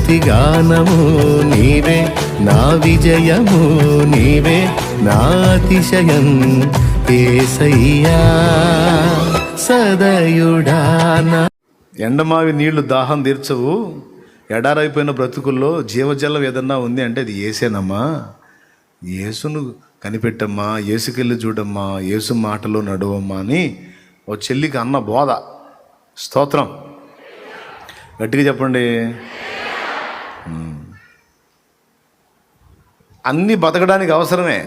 స్తుతిగానము నీవే, నా విజయము నీవే, నా అతిశయం యేసయ్యా సదయుడానా. ఎండమావి నీళ్లు దాహం తీర్చవు, ఎడారైపోయిన బ్రతుకుల్లో జీవజలం ఏదన్నా ఉంది అంటే అది యేసేనమ్మా. యేసును కనిపెట్టమ్మా, యేసుకెళ్ళి చూడమ్మా, యేసు మాటలో నడువమ్మా అని ఓ చెల్లికి అన్న బోధ. స్తోత్రం, గట్టిగా చెప్పండి. అన్నీ బతకడానికి అవసరమే,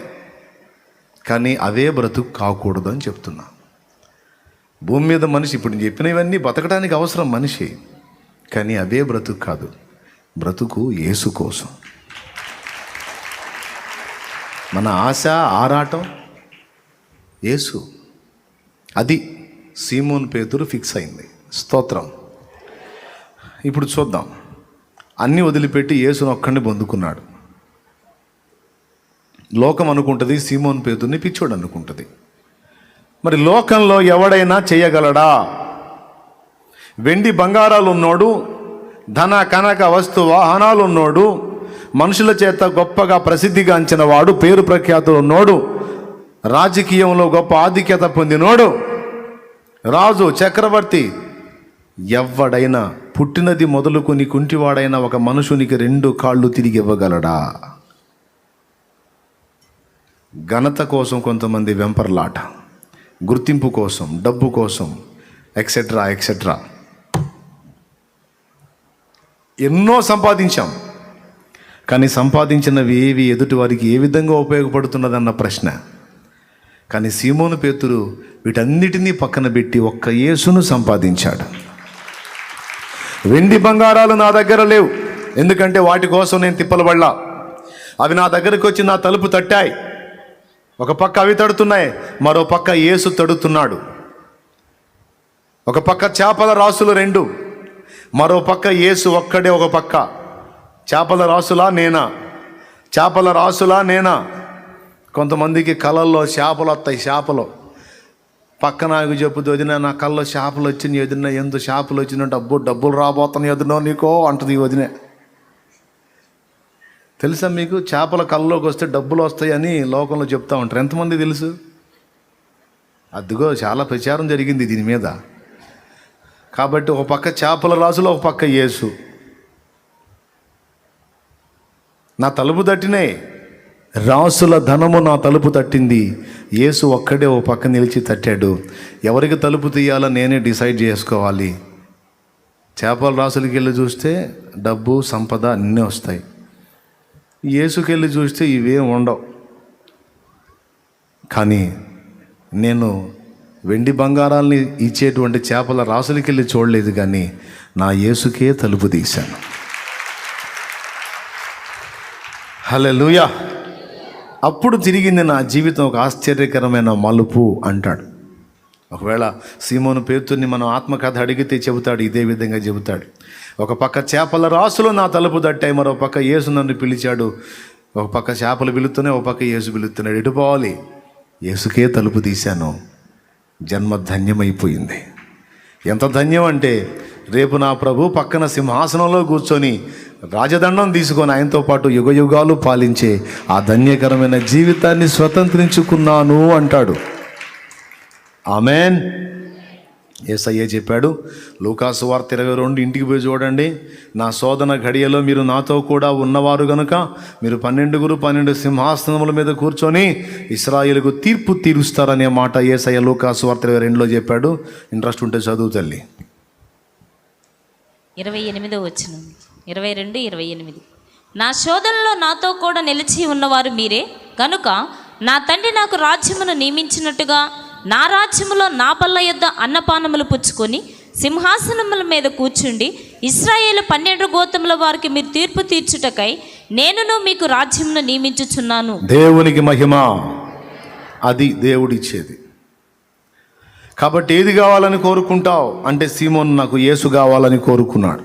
కానీ అవే బ్రతుకు కాకూడదు అని చెప్తున్నా. భూమి మీద మనిషి ఇప్పుడు నేను చెప్పినవన్నీ బతకడానికి అవసరం మనిషి, కానీ అవే బ్రతుకు కాదు. బ్రతుకు యేసు కోసం. మన ఆశ ఆరాటం యేసు. అది సీమోను పేతురు ఫిక్స్ అయింది. స్తోత్రం. ఇప్పుడు చూద్దాం. అన్నీ వదిలిపెట్టి యేసును ఒక్కడిని పొందుకున్నాడు. లోకం అనుకుంటుంది సీమోను పేతుర్ని పిచ్చోడు అనుకుంటుంది. మరి లోకంలో ఎవడైనా చేయగలడా? వెండి బంగారాలు ఉన్నోడు, ధన కనక వస్తు వాహనాలు ఉన్నోడు, మనుషుల చేత గొప్పగా ప్రసిద్ధిగాంచిన వాడు, పేరు ప్రఖ్యాతులు ఉన్నోడు, రాజకీయంలో గొప్ప ఆధిక్యత పొందినోడు, రాజు చక్రవర్తి, ఎవడైనా పుట్టినది మొదలుకొని కుంటివాడైన ఒక మనుషునికి 2 కాళ్ళు తిరిగి ఇవ్వగలడా? ఘనత కోసం కొంతమంది వెంపర్లాట, గుర్తింపు కోసం, డబ్బు కోసం, ఎక్సెట్రా ఎక్సెట్రా ఎన్నో సంపాదించాం. కానీ సంపాదించినవి ఏవి ఎదుటి వారికి ఏ విధంగా ఉపయోగపడుతున్నదన్న ప్రశ్న. కానీ సీమోను పేతురు వీటన్నిటినీ పక్కన పెట్టి ఒక్క యేసును సంపాదించాడు. వెండి బంగారాలు నా దగ్గర లేవు, ఎందుకంటే వాటి కోసం నేను తిప్పలబడలా. అవి నా దగ్గరికి వచ్చి నా తలుపు తట్టాయి. ఒక పక్క అవి తడుతున్నాయి, మరో పక్క యేసు తడుతున్నాడు. ఒక పక్క చేపల రాసులు 2, మరో పక్క యేసు ఒక్కడే. ఒక పక్క చేపల రాసులా నేనా, చేపల రాసులా నేనా. కొంతమందికి కళల్లో చేపలు వస్తాయి. చేపలు పక్కన నాకు చెప్పుదు, వదిన నా కళ్ళలో చేపలు వచ్చినాయి, వదిన ఎందు చేపలు వచ్చిన డబ్బులు రాబోతున్నాయి వదినో నీకో అంటుంది వదినే. తెలుసా మీకు? చేపల కళ్ళలోకి వస్తే డబ్బులు వస్తాయని లోకంలో చెప్తా ఉంటారు. ఎంతమంది తెలుసు? అదిగో చాలా ప్రచారం జరిగింది దీని మీద. కాబట్టి ఒక పక్క చేపల రాసులు, ఒక పక్క యేసు. నా తలుపు తట్టినాయి, రాసుల ధనము నా తలుపు తట్టింది. యేసు ఒక్కడే ఒక పక్క నిలిచి తట్టాడు. ఎవరికి తలుపు తీయాలో నేనే డిసైడ్ చేసుకోవాలి. చేపల రాసులకి వెళ్ళి చూస్తే డబ్బు సంపద అన్నీ వస్తాయి. యేసుకెళ్ళి చూస్తే ఇవేం ఉండవు. కానీ నేను వెండి బంగారాలని ఇచ్చేటువంటి చేపల రాసులకి వెళ్ళి చూడలేదు, కానీ నా యేసుకే తలుపు తీశాను. హల్లెలూయా. అప్పుడు తిరిగింది నా జీవితం ఒక ఆశ్చర్యకరమైన మలుపు అంటాడు. ఒకవేళ సీమోను పేతుర్ని మనం ఆత్మకథ అడిగితే చెబుతాడు, ఇదే విధంగా చెబుతాడు. ఒక పక్క చేపల రాసులు నా తలుపు తట్టాయి, మరో పక్క యేసు నన్ను పిలిచాడు. ఒక పక్క చేపలు పిలుస్తున్నాయి, ఒక పక్క యేసు పిలుస్తున్నాడు. ఎటు పోవాలి? యేసుకే తలుపు తీశాను. జన్మ ధన్యమైపోయింది. ఎంత ధన్యం అంటే రేపు నా ప్రభు పక్కన సింహాసనంలో కూర్చొని రాజదండం తీసుకొని ఆయనతో పాటు యుగయుగాలు పాలించే ఆ ధన్యకరమైన జీవితాన్ని స్వతంత్రించుకున్నాను అంటాడు. ఆమెన్. యేసయ్య చెప్పాడు, లూకాసు వార్త 22 ఇంటికి పోయి చూడండి. నా శోధన ఘడియలో మీరు నాతో కూడా ఉన్నవారు గనుక మీరు 12 సింహాసనముల మీద కూర్చొని ఇశ్రాయేలుకు తీర్పు తీరుస్తారనే మాట యేసయ్య లూకాసు వార్త 22లో చెప్పాడు. ఇంట్రెస్ట్ ఉంటే చదువు తల్లి. 28వ వచనం, 22, 28. నా శోధనలో నాతో కూడా నిలిచి ఉన్నవారు మీరే కనుక నా తండ్రి నాకు రాజ్యమును నియమించినట్టుగా నా రాజ్యములో నా పళ్ళ యొద్ద అన్నపానములు పుచ్చుకొని సింహాసనముల మీద కూర్చుండి ఇశ్రాయేలు 12 గోత్రముల వారికి మీరు తీర్పు తీర్చుటకై నేనును మీకు రాజ్యమును నియమించుచున్నాను. దేవునికి మహిమ. అది దేవుడిచ్చేది. కాబట్టి ఏది కావాలని కోరుకుంటావు అంటే సీమోను నాకు యేసు కావాలని కోరుకున్నాడు.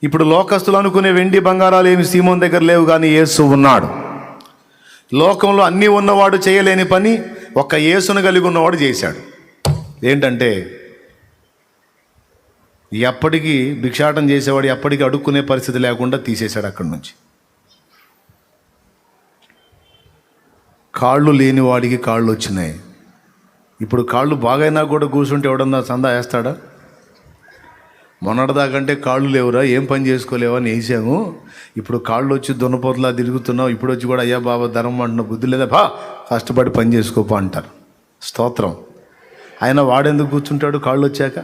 ఇప్పుడు లోకస్తులు అనుకునే వెండి బంగారాలు ఏమి సీమోను దగ్గర లేవు, కానీ యేసు ఉన్నాడు. లోకంలో అన్నీ ఉన్నవాడు చేయలేని పని ఒక్క యేసును కలిగి ఉన్నవాడు చేశాడు. ఏంటంటే ఎప్పటికీ భిక్షాటం చేసేవాడు ఎప్పటికీ అడుక్కునే పరిస్థితి లేకుండా తీసేశాడు అక్కడి నుంచి. కాళ్ళు లేని వాడికి కాళ్ళు వచ్చినాయి. ఇప్పుడు కాళ్ళు బాగైనా కూడా కూర్చుంటే ఎవడన్నా సందా వేస్తాడా? మొన్నటిదాకంటే కాళ్ళు లేవురా, ఏం పని చేసుకోలేవా అని వేసాము, ఇప్పుడు కాళ్ళు వచ్చి దున్నపోతలా తిరుగుతున్నావు, ఇప్పుడు వచ్చి కూడా అయ్యా బాబా ధర్మం అంటున్న బుద్ధి లేదా, బా కష్టపడి పని చేసుకోపా అంటారు. స్తోత్రం. ఆయన వాడెందుకు కూర్చుంటాడు కాళ్ళు వచ్చాక?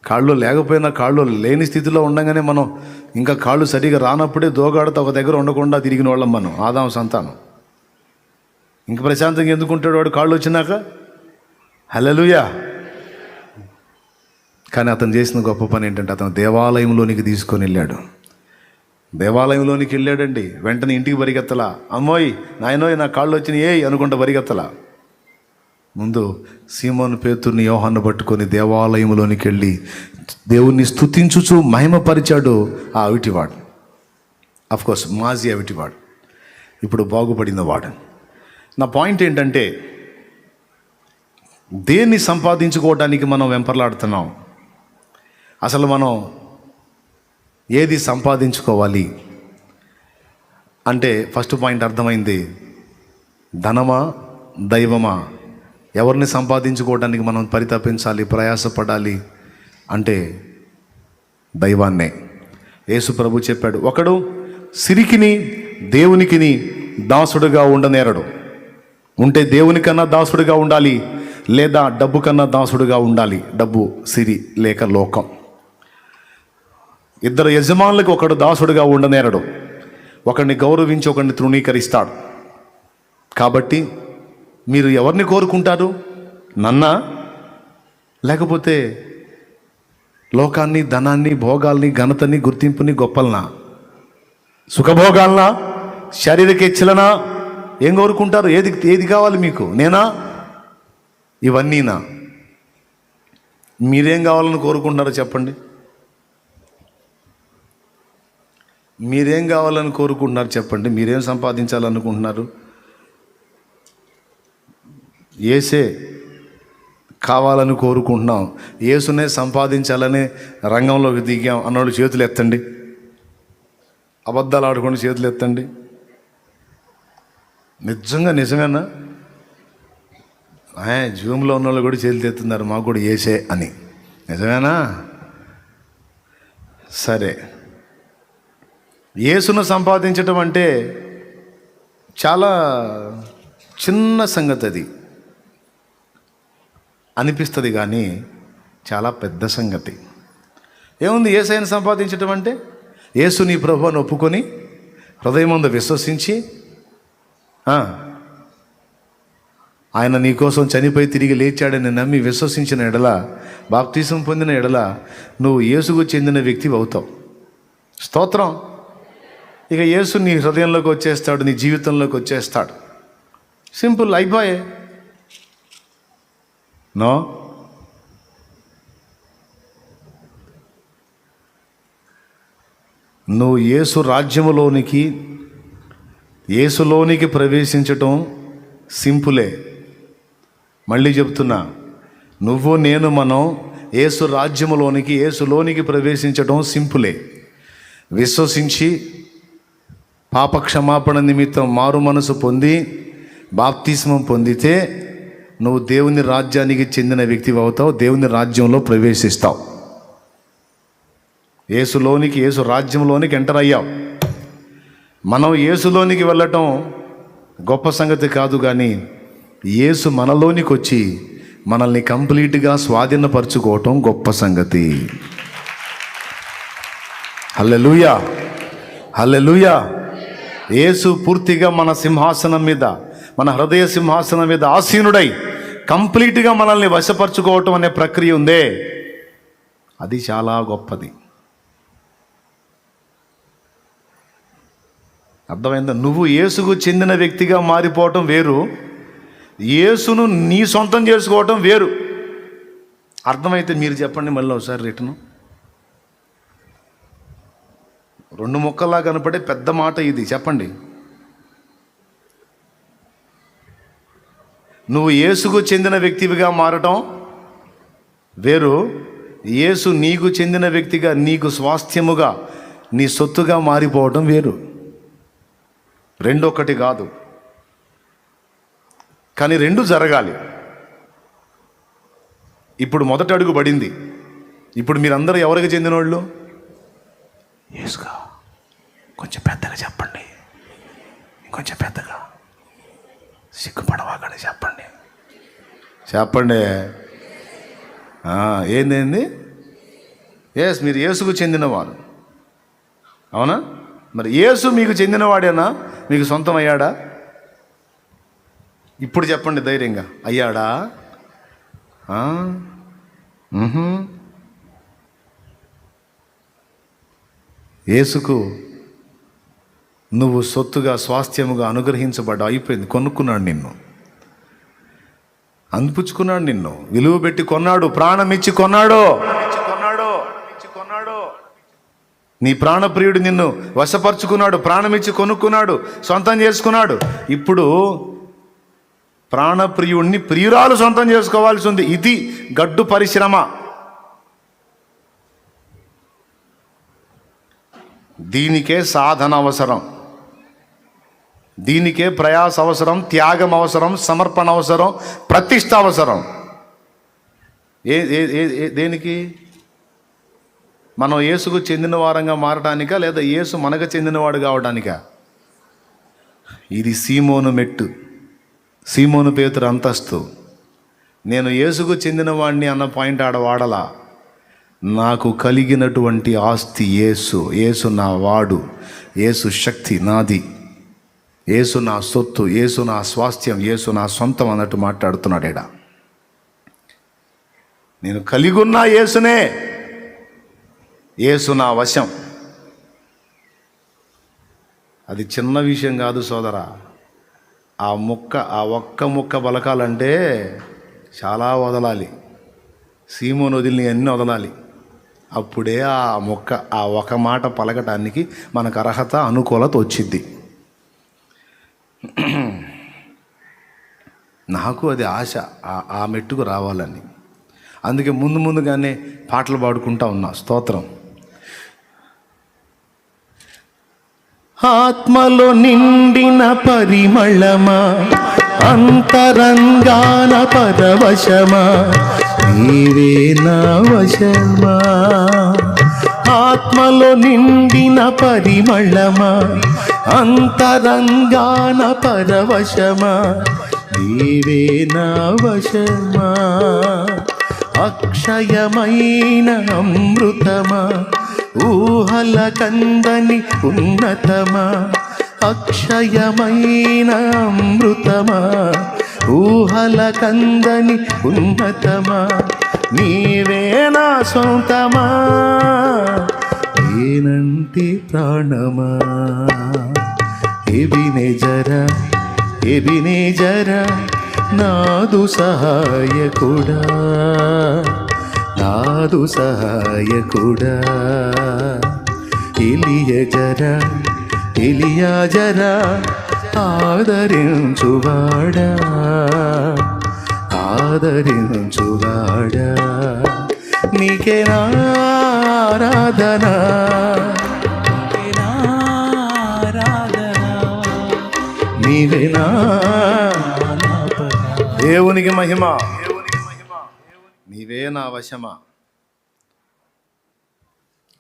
కాళ్ళు లేకపోయినా, కాళ్ళు లేని స్థితిలో ఉండగానే మనం ఇంకా కాళ్ళు సరిగా రానప్పుడే దోగాడుతూ ఒక దగ్గర ఉండకుండా తిరిగిన వాళ్ళం మనం, ఆదాము సంతానం. ఇంక ప్రశాంతంగా ఎందుకుంటాడు వాడు కాళ్ళు వచ్చినాక? హల్లెలూయా. కానీ అతను చేసిన గొప్ప పని ఏంటంటే అతను దేవాలయంలోనికి తీసుకొని వెళ్ళాడు. దేవాలయంలోనికి వెళ్ళాడండి. వెంటనే ఇంటికి పరిగెత్తలా, అమ్మోయ్ నాయనోయ్ నా కాళ్ళు వచ్చినాయి అనుకుంటా పరిగెత్తలా. ముందు సీమోను పేతుర్ని యోహాను పట్టుకొని దేవాలయంలోనికి వెళ్ళి దేవుణ్ణి స్తుతించుచు మహిమపరిచాడు ఆ అవిటివాడు. అఫ్కోర్స్ మాజీ అవిటివాడు, ఇప్పుడు బాగుపడిన వాడు. నా పాయింట్ ఏంటంటే, దేన్ని సంపాదించుకోవడానికి మనం వెంపర్లాడుతున్నాం? అసలు మనం ఏది సంపాదించుకోవాలి అంటే ఫస్ట్ పాయింట్ అర్థమైంది. ధనమా దైవమా? ఎవరిని సంపాదించుకోవడానికి మనం పరితపించాలి, ప్రయాసపడాలి అంటే దైవాన్నే. యేసు ప్రభు చెప్పాడు, ఒకడు సిరికిని దేవునికిని దాసుడుగా ఉండనేరడు. ఉంటే దేవునికన్నా దాసుడుగా ఉండాలి, లేదా డబ్బు కన్నా దాసుడుగా ఉండాలి. డబ్బు, సిరి లేక లోకం. ఇద్దరు యజమానులకు ఒకడు దాసుడుగా ఉండనేరడు. ఒకడిని గౌరవించి ఒకడిని తృణీకరిస్తాడు. కాబట్టి మీరు ఎవరిని కోరుకుంటారు? నన్నా, లేకపోతే లోకాన్ని, ధనాన్ని, భోగాల్ని, ఘనతని, గుర్తింపుని, గొప్పలనా, సుఖభోగాలనా, శారీరక ఇచ్చలనా? ఏం కోరుకుంటారు? ఏది కావాలి మీకు? నేనా? ఇవన్నీనా? మీరేం కావాలని కోరుకుంటున్నారో చెప్పండి. మీరేం కావాలని కోరుకుంటున్నారు చెప్పండి. మీరేం సంపాదించాలనుకుంటున్నారు? యేసే కావాలని కోరుకుంటున్నాం, యేసునే సంపాదించాలని రంగంలోకి దిగాం అన్నోళ్ళు చేతులు ఎత్తండి. అబద్ధాలు ఆడుకొని చేతులు ఎత్తండి. నిజమేనా? జూమ్లో ఉన్న వాళ్ళు కూడా చేతులు ఎత్తున్నారు, మాకు కూడా యేసే అని. నిజమేనా? సరే, యేసును సంపాదించటం అంటే చాలా చిన్న సంగతి అది అనిపిస్తుంది, కానీ చాలా పెద్ద సంగతి. ఏముంది యేసయ్యను సంపాదించటం అంటే? యేసు నీ ప్రభువుని ఒప్పుకొని హృదయమందు విశ్వసించి, ఆయన నీ కోసం చనిపోయి తిరిగి లేచాడని నమ్మి విశ్వసించిన ఎడల, బాప్తిసం పొందిన ఎడల నువ్వు యేసుకు చెందిన వ్యక్తివి అవుతావు. స్తోత్రం. ఇక యేసు నీ హృదయంలోకి వచ్చేస్తాడు, నీ జీవితంలోకి వచ్చేస్తాడు. సింపుల్, అయిపోయే. నో, నువ్వు యేసు రాజ్యములోనికి, యేసులోనికి ప్రవేశించటం సింపులే. మళ్ళీ చెప్తున్నా, నువ్వు నేను మనం యేసు రాజ్యములోనికి, యేసులోనికి ప్రవేశించటం సింపులే. విశ్వసించి పాప క్షమాపణ నిమిత్తం మారు మనసు పొంది బాప్తిస్మం పొందితే నువ్వు దేవుని రాజ్యానికి చెందిన వ్యక్తివి అవుతావు, దేవుని రాజ్యంలో ప్రవేశిస్తావు. యేసులోనికి, యేసు రాజ్యంలోనికి ఎంటర్ అయ్యావు. మనం యేసులోనికి వెళ్ళటం గొప్ప సంగతి కాదు, కానీ యేసు మనలోనికి వచ్చి మనల్ని కంప్లీట్గా స్వాధీనపరచుకోవటం గొప్ప సంగతి. హల్లెలూయా, హల్లెలూయా. యేసు పూర్తిగా మన సింహాసనం మీద, మన హృదయ సింహాసనం మీద ఆసీనుడై కంప్లీట్గా మనల్ని వశపరచుకోవటం అనే ప్రక్రియ ఉందే, అది చాలా గొప్పది. అర్థమైందా? నువ్వు యేసుకు చెందిన వ్యక్తిగా మారిపోవటం వేరు, యేసును నీ సొంతం చేసుకోవటం వేరు. అర్థమైతే మీరు చెప్పండి మళ్ళీ ఒకసారి రిటర్ను. రెండు ముక్కల్లా కనపడే పెద్ద మాట ఇది. చెప్పండి. నువ్వు యేసుకు చెందిన వ్యక్తివిగా మారటం వేరు, యేసు నీకు చెందిన వ్యక్తిగా, నీకు స్వాస్థ్యముగా, నీ సొత్తుగా మారిపోవడం వేరు. రెండొకటి కాదు, కానీ రెండు జరగాలి. ఇప్పుడు మొదటి అడుగు పడింది. ఇప్పుడు మీరందరూ ఎవరికి చెందిన వాళ్ళు? యేసుగా. కొంచెం పెద్దగా చెప్పండి, కొంచెం పెద్దగా, సిగ్గుపడవాలని చెప్పండి. చెప్పండి. ఏంది? ఎస్, మీరు యేసుకు చెందినవారు. అవునా? మరి యేసు మీకు చెందినవాడేనా? మీకు సొంతం అయ్యాడా? ఇప్పుడు చెప్పండి ధైర్యంగా, అయ్యాడా? యేసుకు నువ్వు సొత్తుగా, స్వాస్థ్యముగా అనుగ్రహించబడ్డా. అయిపోయింది. కొనుక్కున్నాడు నిన్ను, అందిపుచ్చుకున్నాడు నిన్ను, విలువ పెట్టి కొన్నాడు, ప్రాణం ఇచ్చి కొన్నాడు. నీ ప్రాణప్రియుడు నిన్ను వశపరుచుకున్నాడు, ప్రాణం ఇచ్చి కొనుక్కున్నాడు, సొంతం చేసుకున్నాడు. ఇప్పుడు ప్రాణప్రియుడిని ప్రియురాలు సొంతం చేసుకోవాల్సి ఉంది. ఇది గడ్డు పరిశ్రమ. దీనికే సాధన అవసరం, దీనికే ప్రయాస అవసరం, త్యాగం అవసరం, సమర్పణ అవసరం, ప్రతిష్ట అవసరం. దేనికి? మనం యేసుకు చెందిన వారంగా మారడానికా, లేదా యేసు మనకు చెందినవాడు కావడానికా? ఇది సీమోను మెట్టు, సీమోను పేతురు అంతస్తు. నేను యేసుకు చెందినవాడిని అన్న పాయింట్ ఆడ వాడలా. నాకు కలిగినటువంటి ఆస్తి యేసు, యేసు నా వాడు, యేసు శక్తి నాది, యేసు నా సొత్తు, యేసు నా స్వాస్థ్యం, యేసు నా సొంతం అన్నట్టు మాట్లాడుతున్నాడు ఈడ. నేను కలిగి ఉన్న యేసునే, యేసు నా వశం. అది చిన్న విషయం కాదు సోదరా. ఆ ఒక్క ముక్క బలకాలంటే చాలా వదలాలి. సీమోను వదిలిని అన్నీ వదలాలి. అప్పుడే ఆ మొక్క, ఆ ఒక మాట పలకటానికి మనకు అర్హత, అనుకూలత వచ్చింది. నాకు అది ఆశ, ఆ మెట్టుకు రావాలని. అందుకే ముందుగానే పాటలు పాడుకుంటా ఉన్నా. స్తోత్రం. ఆత్మలో నిండిన పరిమళమా, అంతరంగాన పరవశమా, నీవే నా వశమా. ఆత్మలో నిండిన పరిమళమా, అంతరంగాన పరవశమా, నీవే నా వశమా. అక్షయమైన అమృతమా, ఊహల కందని ఉన్నతమా, అక్షయమైన అమృతమా, ఊహల కందని ఉన్నతమా, నీవే నా సొంతమా, నేనంటే ప్రాణమా. ఎబినేజరా నాదు సహాయకుడా, నాదు సహాయకుడా. ఎలియాజరా ఆదరించువాడా, ఆదరించువాడా. నీకే నా ఆరాధన, నీవే నా దేవునికి మహిమ. నీవే నా వశమా.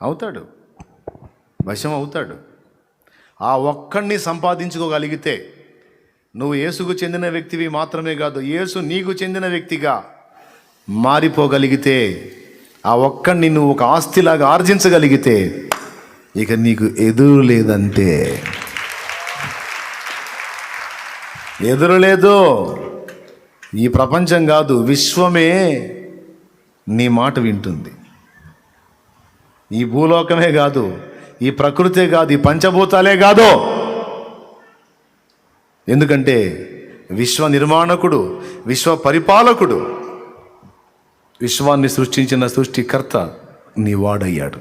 అవుతాడు, వశం అవుతాడు. ఆ ఒక్కడిని సంపాదించుకోగలిగితే నువ్వు యేసుకు చెందిన వ్యక్తివి మాత్రమే కాదు, యేసు నీకు చెందిన వ్యక్తిగా మారిపోగలిగితే, ఆ ఒక్కడిని నువ్వు ఒక ఆస్తిలాగా ఆర్జించగలిగితే, ఇక నీకు ఎదురు లేదంటే. ఎదురు లేదు. ఈ ప్రపంచం కాదు, విశ్వమే నీ మాట వింటుంది. ఈ భూలోకమే కాదు, ఈ ప్రకృతే కాదు, ఈ పంచభూతాలే కాదు. ఎందుకంటే విశ్వ నిర్మాణకుడు, విశ్వ పరిపాలకుడు, విశ్వాన్ని సృష్టించిన సృష్టికర్త నీ వాడయ్యాడు.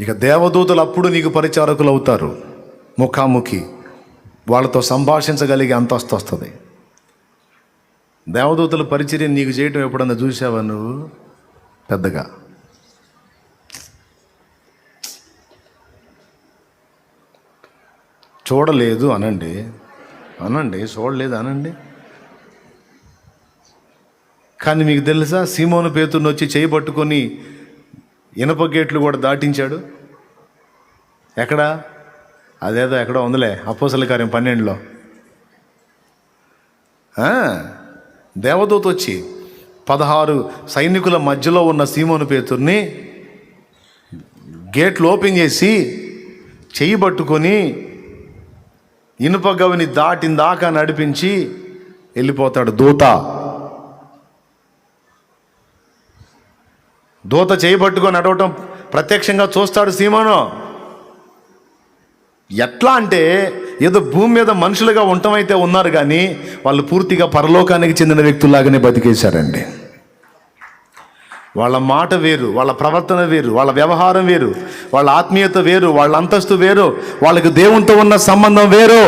ఇక దేవదూతలు అప్పుడు నీకు పరిచారకులు అవుతారు. ముఖాముఖి వాళ్ళతో సంభాషించగలిగే అంతస్తు వస్తుంది. దేవదూతల పరిచర్య నీకు చేయటం ఎప్పుడన్నా చూసావా నువ్వు? పెద్దగా. చూడలేదు అనండి, చూడలేదు అనండి. కానీ మీకు తెలుసా, సీమోను పేతురుని వచ్చి చేయి పట్టుకొని ఇనప గేట్లు కూడా దాటించాడు. ఎక్కడ? అదేదో ఎక్కడో ఉందిలే, అపోస్తల కార్యం 12లో. దేవదూత వచ్చి 16 సైనికుల మధ్యలో ఉన్న సీమోను పేతుర్ని గేట్లు ఓపెన్ చేసి చెయ్యి పట్టుకొని ఇనుప గవిని దాకా నడిపించి వెళ్ళిపోతాడు దూత చేయి పట్టుకొని నడవటం ప్రత్యక్షంగా చూస్తాడు సీమోను. ఎట్లా అంటే ఏదో భూమి మీద మనుషులుగా ఉండటమైతే ఉన్నారు, కానీ వాళ్ళు పూర్తిగా పరలోకానికి చెందిన వ్యక్తుల్లాగానే బతికేశారండి. వాళ్ళ మాట వేరు, వాళ్ళ ప్రవర్తన వేరు, వాళ్ళ వ్యవహారం వేరు, వాళ్ళ ఆత్మీయత వేరు, వాళ్ళ అంతస్తు వేరు, వాళ్ళకి దేవునితో ఉన్న సంబంధం వేరు.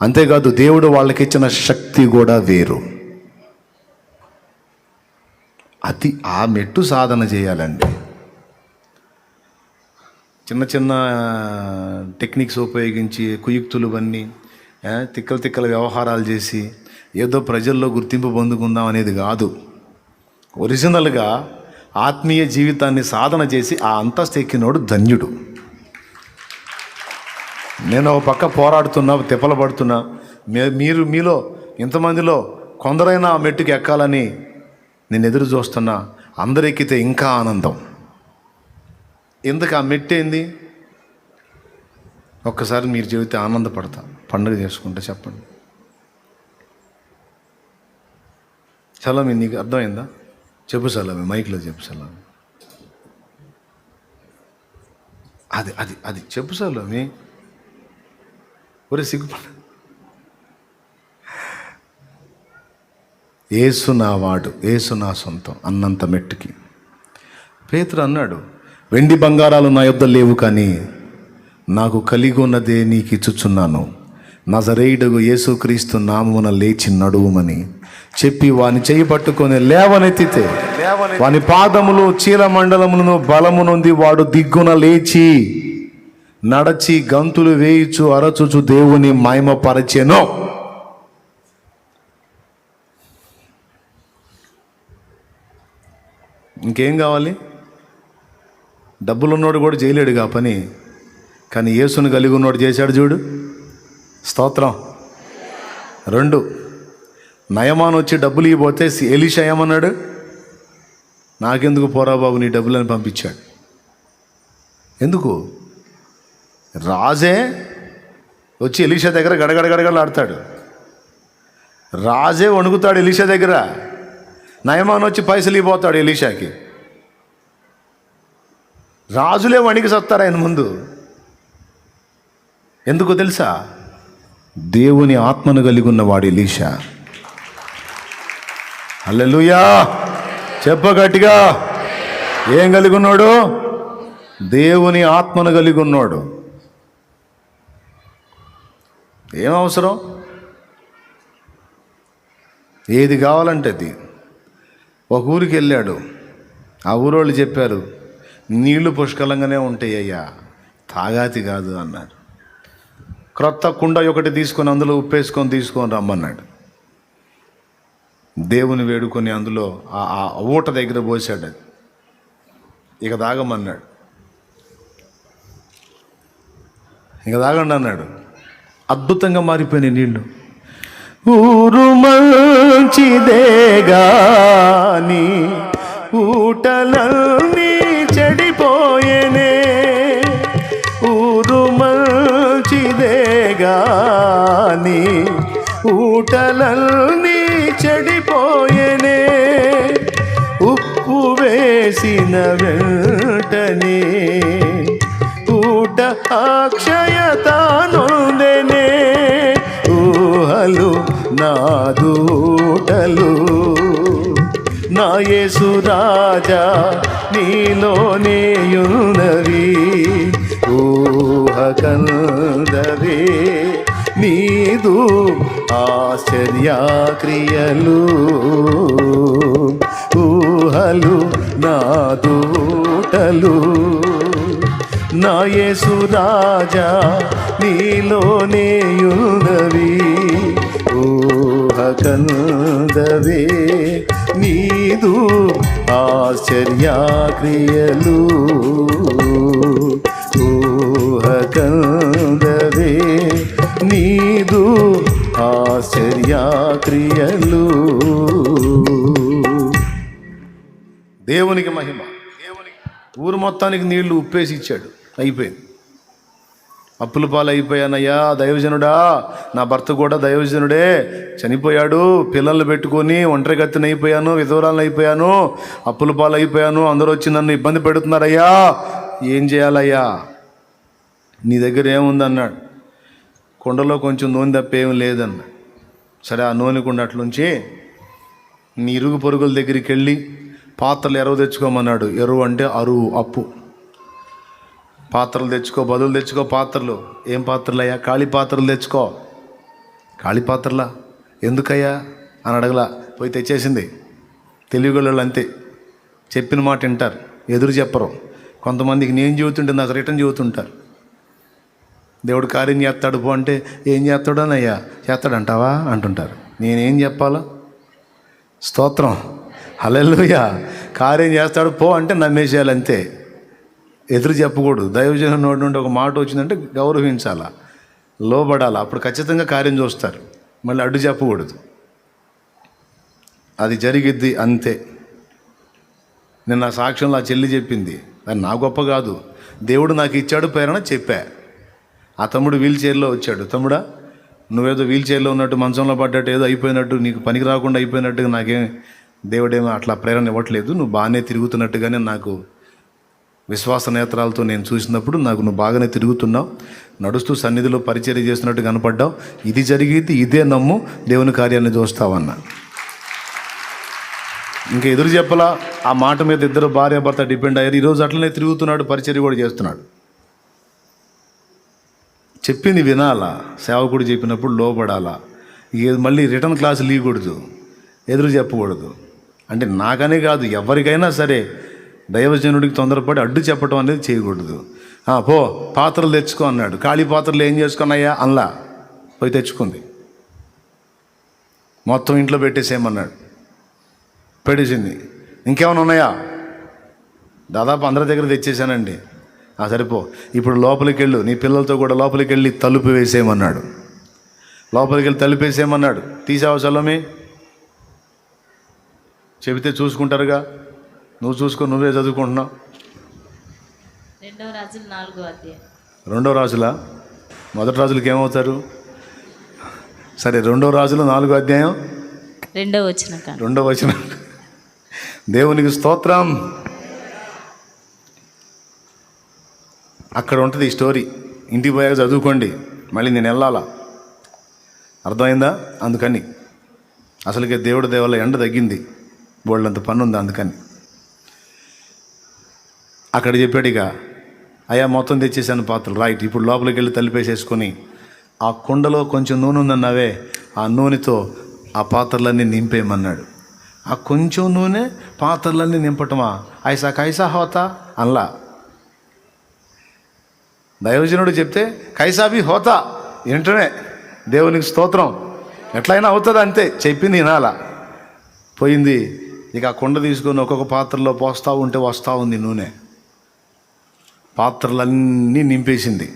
అంతేకాదు దేవుడు వాళ్ళకి ఇచ్చిన శక్తి కూడా వేరు. అది ఆ మెట్టు సాధన చేయాలండి. చిన్న చిన్న టెక్నిక్స్ ఉపయోగించి కుయుక్తులు బన్ని తిక్కల వ్యవహారాలు చేసి ఏదో ప్రజల్లో గుర్తింపు పొందుకుందాం అనేది కాదు. ఒరిజినల్గా ఆత్మీయ జీవితాన్ని సాధన చేసి ఆ అంతస్తు ఎక్కినోడు ధన్యుడు. నేను ఒక పక్క పోరాడుతున్నా, తిప్పలు పడుతున్నా, మీలో ఇంతమందిలో కొందరైనా ఆ మెట్టుకు ఎక్కాలని నేను ఎదురు చూస్తున్నా. అందరు ఎక్కితే ఇంకా ఆనందం. ఎందుకు? ఆ మెట్టు ఏంది? ఒక్కసారి మీరు చెబితే ఆనందపడతా. పండుగ చేసుకుంటే చెప్పండి. సలామి, నీకు అర్థమైందా? చెప్పు సలామి, మైక్లో చెప్పు సలామి. అది అది అది చెప్పు సలామి. ఒరే సిగ్గుపడ. యేసు నా వాడు, యేసు నా సొంతం అన్నంత మెట్టుకి పేతురు అన్నాడు, వెండి బంగారాలు నా యొద్ద లేవు, కానీ నాకు కలిగి ఉన్నదే నీకు ఇచ్చుచున్నాను. నజరేయుడగు యేసుక్రీస్తు నామమున లేచి నడువుమని చెప్పి వాని చేయి పట్టుకొని లేవనెత్తితే వాని పాదములు చీలమండలములను బలము నొంది వాడు దిగ్గున లేచి నడచి గంతులు వేయిచు అరచుచు దేవుని మహిమపరచెను. ఇంకేం కావాలి? డబ్బులున్నోడు కూడా చేయలేడు కా పని, కానీ యేసుని కలిగి ఉన్నోడు చేశాడు చూడు. స్తోత్రం. 2, నయమాను వచ్చి డబ్బులు ఇవ్వబోతే ఎలీషా ఏమన్నాడు? నాకెందుకు పోరా బాబు నీ డబ్బులని పంపించాడు. ఎందుకు? రాజే వచ్చి ఎలీషా దగ్గర గడగడగడగలాడతాడు. రాజే వణుకుతాడు ఎలీషా దగ్గర. నయమాను వచ్చి పైసలు ఇవ్వబోతాడు ఎలీషాకి. రాజులే వణికి సత్తారు ఆయన ముందు. ఎందుకు తెలుసా? దేవుని ఆత్మను కలిగి ఉన్నవాడు ఎలీషా. హల్లెలూయా, చెప్ప గట్టిగా. ఏం కలిగి ఉన్నాడు? దేవుని ఆత్మను కలిగి ఉన్నాడు. ఏం అవసరం? ఏది కావాలంటే అది. ఒక ఊరికి వెళ్ళాడు. ఆ ఊరోళ్ళు చెప్పారు, నీళ్లు పుష్కలంగానే ఉంటాయి అయ్యా, తాగాతి కాదు అన్నారు. క్రొత్త కుండ ఒకటి తీసుకొని అందులో ఉప్పేసుకొని తీసుకొని రమ్మన్నాడు. దేవుని వేడుకొని అందులో ఆ ఊట దగ్గర పోసాడు. అది ఇక తాగమన్నాడు. ఇక తాగండి అన్నాడు. అద్భుతంగా మారిపోయినాయి నీళ్లు. ఊరు మంచిదే గాని ఊటలన్నీ చెడిపోయేనే. ఊరు మంచిదే గాని ఊటలన్నీ చెడిపోయేనే. ఉప్పు వేసిన వెంటనే ఊట అక్షయత నొందెనే. ఊహలు నాదూటలు నా యేసు రాజా నీలోనే యున్నవి. ఊహ కందవే నీదు ఆశ్చర్యక్రియలు. ఊహ ఊహలు నాదు ఊటలు నా యేసు రాజా నీలోనే ఉన్నవి ఊహ కందవే నీదు ఆశ్చర్యక్రియలు ఊహ కందవే నీదు ఆశ్చర్యక్రియలు. దేవునికి మహిమ. ఊరు మొత్తానికి నీళ్లు ఉప్పేసి ఇచ్చాడు, అయిపోయింది. అప్పుల పాలు అయిపోయానయ్యా దైవజనుడా, నా భర్త కూడా దైవజనుడే, చనిపోయాడు, పిల్లల్ని పెట్టుకొని ఒంటరిగత్తిని అయిపోయాను, విధవరాలను అయిపోయాను, అప్పుల పాలు అయిపోయాను, అందరూ వచ్చి నన్ను ఇబ్బంది పెడుతున్నారయ్యా, ఏం చేయాలయ్యా, నీ దగ్గర ఏముంది అన్నాడు. కుండలో కొంచెం నూనె తప్ప ఏం లేదన్న. సరే, ఆ నూనె కుండ అట్లుంచి నీ ఇరుగు పొరుగుల దగ్గరికి వెళ్ళి పాత్రలు ఎరువు తెచ్చుకోమన్నాడు. ఎరువు అంటే అరువు, అప్పు. పాత్రలు తెచ్చుకో, బదులు తెచ్చుకో పాత్రలు. ఏం పాత్రలు అయ్యా? ఖాళీ పాత్రలు తెచ్చుకో. ఖాళీ పాత్రలా ఎందుకయ్యా అని అడగలా, పోయి తెచ్చేసింది. తెలివిగళ్ళు అంతే, చెప్పిన మాట వింటారు, ఎదురు చెప్పరు. కొంతమందికి నేను చెబుతుంటే నాకు రిటర్న్ చెబుతుంటారు. దేవుడు కార్యం చేస్తాడు పో అంటే ఏం చేస్తాడోనయ్యా, చేస్తాడంటావా అంటుంటారు. నేనేం చెప్పాలా? స్తోత్రం, హల్లెలూయా. కార్యం చేస్తాడు పో అంటే నమ్మేసేయాలి అంతే, ఎదురు చెప్పకూడదు. దైవజనం నోటి నుండి ఒక మాట వచ్చిందంటే గౌరవించాలా, లోబడాలా, అప్పుడు ఖచ్చితంగా కార్యం చూస్తారు. మళ్ళీ అడ్డు చెప్పకూడదు, అది జరిగిద్ది అంతే. నిన్న సాక్ష్యంలో ఆ చెల్లి చెప్పింది, అది నా గొప్ప కాదు, దేవుడు నాకు ఇచ్చాడు ప్రేరణ చెప్పా. ఆ తమ్ముడు వీల్ చైర్లో వచ్చాడు. తమ్ముడా, నువ్వేదో వీల్ చైర్లో ఉన్నట్టు, మంచంలో పడ్డట్టు, ఏదో అయిపోయినట్టు, నీకు పనికి రాకుండా అయిపోయినట్టుగా నాకేం దేవుడేమో అట్లా ప్రేరణ ఇవ్వట్లేదు, నువ్వు బాగానే తిరుగుతున్నట్టుగానే నాకు విశ్వాస నేత్రాలతో నేను చూసినప్పుడు నాకు నువ్వు బాగానే తిరుగుతున్నావు, నడుస్తూ సన్నిధిలో పరిచర్య చేస్తున్నట్టు కనపడ్డావు, ఇది జరిగితే ఇదే నమ్ము, దేవుని కార్యాన్ని చూస్తావన్నా. ఇంకా ఎదురు చెప్పలా, ఆ మాట మీద ఇద్దరు భార్య భర్త డిపెండ్ అయ్యారు. ఈరోజు అట్లనే తిరుగుతున్నాడు, పరిచర్య కూడా చేస్తున్నాడు. చెప్పింది వినాలా, సేవకుడు చెప్పినప్పుడు లోపడాలా. మళ్ళీ రిటర్న్ క్లాసులు ఇవ్వకూడదు, ఎదురు చెప్పకూడదు. అంటే నాకనే కాదు, ఎవరికైనా సరే దైవజనుడికి తొందరపడి అడ్డు చెప్పడం అనేది చేయకూడదు. పో పాత్రలు తెచ్చుకో అన్నాడు. ఖాళీ పాత్రలు ఏం చేసుకున్నాయా అన్లా, పోయి తెచ్చుకుంది. మొత్తం ఇంట్లో పెట్టేసేయమన్నాడు, పెట్టేసింది. ఇంకేమైనా ఉన్నాయా? దాదాపు అందరి దగ్గర తెచ్చేసానండి. సరిపో, ఇప్పుడు లోపలికి వెళ్ళు, నీ పిల్లలతో కూడా లోపలికి వెళ్ళి తలుపు వేసేయమన్నాడు. లోపలికి వెళ్ళి తలుపు వేసేయమన్నాడు. తీసావా చల్లమే? చెబితే చూసుకుంటారుగా, నువ్వు చూసుకో, నువ్వే చదువుకుంటున్నావు. 2 రాజులు 4వ అధ్యాయం. 2 రాజులా? మొదటి రాజులకి ఏమవుతారు? సరే, 2 రాజులు 4వ అధ్యాయం 2వ వచనం. 2వ వచనం. దేవునికి స్తోత్రం. అక్కడ ఉంటుంది ఈ స్టోరీ, ఇంటికి పోయాక చదువుకోండి, మళ్ళీ నేను వెళ్ళాలా, అర్థమైందా? అందుకని అసలుకే దేవుడి దేవాల ఎండ తగ్గింది, బోళ్ళంత పని ఉంది, అందుకని అక్కడ చెప్పాడు. ఇక అయ్యా మొత్తం తెచ్చేసాను పాత్రలు, రైట్, ఇప్పుడు లోపలికి వెళ్ళి తలిపేసేసుకొని ఆ కుండలో కొంచెం నూనె ఉందన్నావే, ఆ నూనెతో ఆ పాత్రలన్నీ నింపేయమన్నాడు. ఆ కొంచెం నూనె పాత్రలన్నీ నింపటమా? ఐసా కైసా హోతా అన్లా. దైవజనుడు చెప్తే కైసాబీ హోతా, వెంటనే దేవునికి స్తోత్రం, ఎట్లయినా అవుతుంది అంతే, చెప్పింది వినాలా. పోయింది. ఇక ఆ కుండ తీసుకొని ఒక్కొక్క పాత్రలో పోస్తూ ఉంటే వస్తూ ఉంది నూనె, పాత్రలన్నీ నింపేసింది.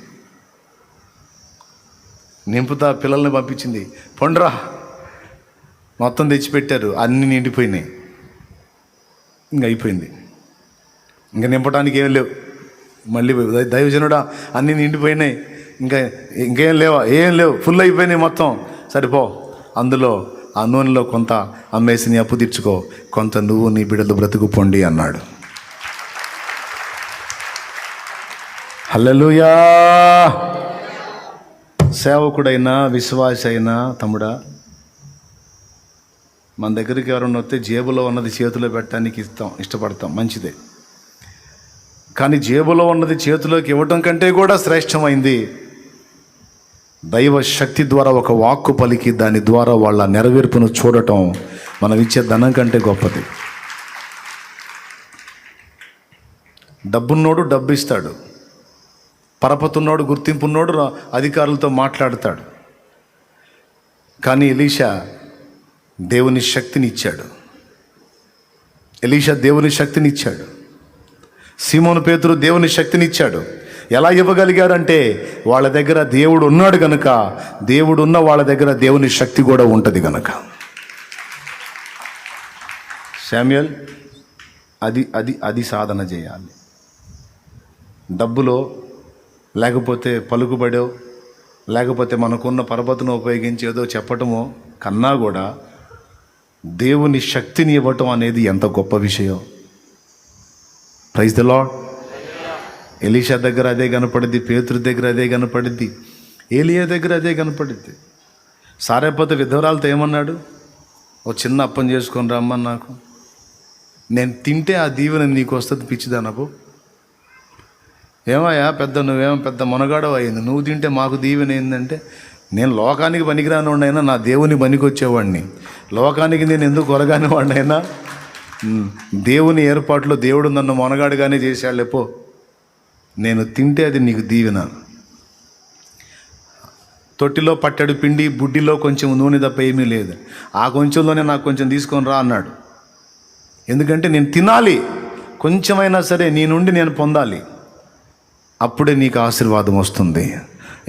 నింపుతా పిల్లల్ని పంపించింది, పొండ్రా, మొత్తం తెచ్చిపెట్టారు, అన్నీ నిండిపోయినాయి. ఇంక అయిపోయింది, ఇంక నింపడానికి ఏం లేవు. మళ్ళీ దైవజనుడా అన్నీ నిండిపోయినాయి, ఇంకేం లేవా? ఏం లేవు, ఫుల్ అయిపోయినాయి మొత్తం. సరిపో, అందులో ఆ నూనెలో కొంత అమ్మేసి నీ అప్పు తీర్చుకో, కొంత నువ్వు నీ బిడ్డలు బ్రతుకు పొండి అన్నాడు. హల్లెలూయా. సేవకుడైనా విశ్వాసి అయినా తమ్ముడా, మన దగ్గరికి ఎవరన్నా వస్తే జేబులో ఉన్నది చేతిలో పెట్టడానికి ఇష్టపడతాం, మంచిదే. కానీ జేబులో ఉన్నది చేతిలోకి ఇవ్వటం కంటే కూడా శ్రేష్టమైంది దైవ శక్తి ద్వారా ఒక వాక్కు పలికి దాని ద్వారా వాళ్ళ నెరవేర్పును చూడటం మనం ఇచ్చే ధనం కంటే గొప్పది. డబ్బున్నోడు డబ్బు ఇస్తాడు, పరపతున్నోడు గుర్తింపున్నోడు అధికారులతో మాట్లాడతాడు. కానీ ఎలీషా దేవుని శక్తిని ఇచ్చాడు. దేవుని శక్తిని ఇచ్చాడు. సీమోను పేతురు దేవుని శక్తిని ఇచ్చాడు. ఎలా ఇవ్వగలిగారంటే వాళ్ళ దగ్గర దేవుడు ఉన్నాడు కనుక, దేవుడు ఉన్న వాళ్ళ దగ్గర దేవుని శక్తి కూడా ఉంటుంది కనుక. శామ్యూయల్ అది సాధన చేయాలి. డబ్బులో లేకపోతే పలుకుబడో లేకపోతే మనకున్న పరపతిని ఉపయోగించి ఏదో చెప్పటమో కన్నా కూడా దేవుని శక్తిని ఇవ్వటం అనేది ఎంత గొప్ప విషయం. Praise the lord. ఎలీషా దగ్గర అదే కనపడిద్ది, పేతురు దగ్గర అదే కనపడిద్ది, ఏలియా దగ్గర అదే కనపడిద్ది. సారేపోతే విధవరాలతో ఏమన్నాడు? ఓ చిన్న అప్పం చేసుకొని రమ్మని, నాకు నేను తింటే ఆ దీవెన నీకు వస్తుంది పిచ్చిదానపు. ఏమయ్యా నువ్వేమో పెద్ద మునగాడవ అయింది, నువ్వు తింటే మాకు దీవెన ఏంటంటే, నేను లోకానికి పనికిరాని వాడినైనా నా దేవుని పనికొచ్చేవాడిని, లోకానికి నేను ఎందుకు కొరగాని వాడినైనా దేవుని ఏర్పాట్లో దేవుడు నన్ను మొనగాడుగానే చేశాడు. లేపో, నేను తింటే అది నీకు దీవెన. తొట్టిలో పట్టెడు పిండి, బుడ్డిలో కొంచెం నూనె తప్ప ఏమీ లేదు, ఆ కొంచెంలోనే నాకు కొంచెం తీసుకొని రా అన్నాడు. ఎందుకంటే నేను తినాలి, కొంచెమైనా సరే నీ నుండి నేను పొందాలి, అప్పుడే నీకు ఆశీర్వాదం వస్తుంది.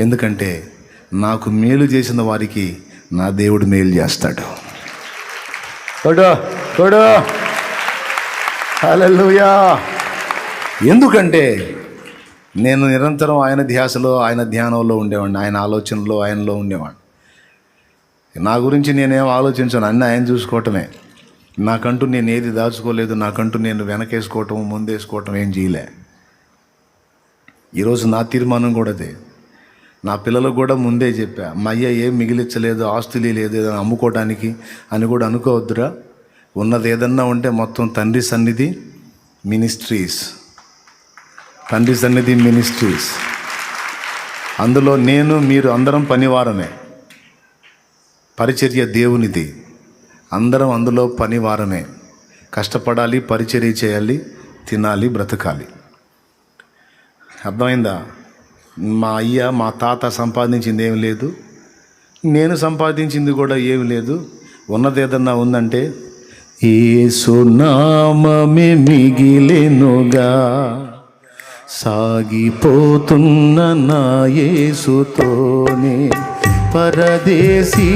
ఎందుకంటే నాకు మేలు చేసిన వారికి నా దేవుడు మేలు చేస్తాడు. హల్లెలూయా. ఎందుకంటే నేను నిరంతరం ఆయన ధ్యాసలో, ఆయన ధ్యానంలో ఉండేవాడిని, ఆయన ఆలోచనలో, ఆయనలో ఉండేవాడిని. నా గురించి నేనేం ఆలోచించాను, అన్నీ ఆయన చూసుకోవటమే. నాకంటూ నేను ఏది దాచుకోలేదు, నాకంటూ నేను వెనకేసుకోవటం ముందేసుకోవటం ఏం చేయలే. ఈరోజు నా తీర్మానం కూడా అదే. నా పిల్లలకు కూడా ముందే చెప్పా, మా అయ్య ఏం మిగిలించలేదు, ఆస్తులు లేదు ఏదైనా అమ్ముకోవడానికి అని కూడా అనుకోవద్దురా. ఉన్నది ఏదన్నా ఉంటే మొత్తం తండ్రి సన్నిధి మినిస్ట్రీస్, తండ్రి సన్నిధి మినిస్ట్రీస్, అందులో నేను మీరు అందరం పనివారమే. పరిచర్య దేవునిది, అందరం అందులో పనివారమే. కష్టపడాలి, పరిచర్య చేయాలి, తినాలి, బ్రతకాలి. అర్థమైందా? మా అయ్య మా తాత సంపాదించింది ఏమి లేదు, నేను సంపాదించింది కూడా ఏమి లేదు. ఉన్నది ఏదన్నా ఉందంటే యేసు నామమే మిగిలెనుగా, సాగిపోతున్న నా యేసుతోనే, పరదేశీ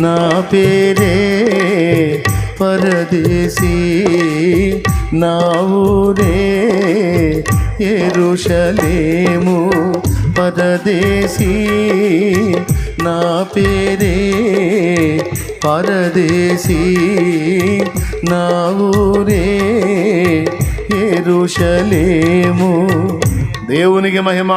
నా పేరే పరదేశీ, నా ఊరే యెరూషలేము, పరదేశీ నా పేరే పరదేశీ, నా ఊరే యెరూషలేము. దేవునికి మహిమ.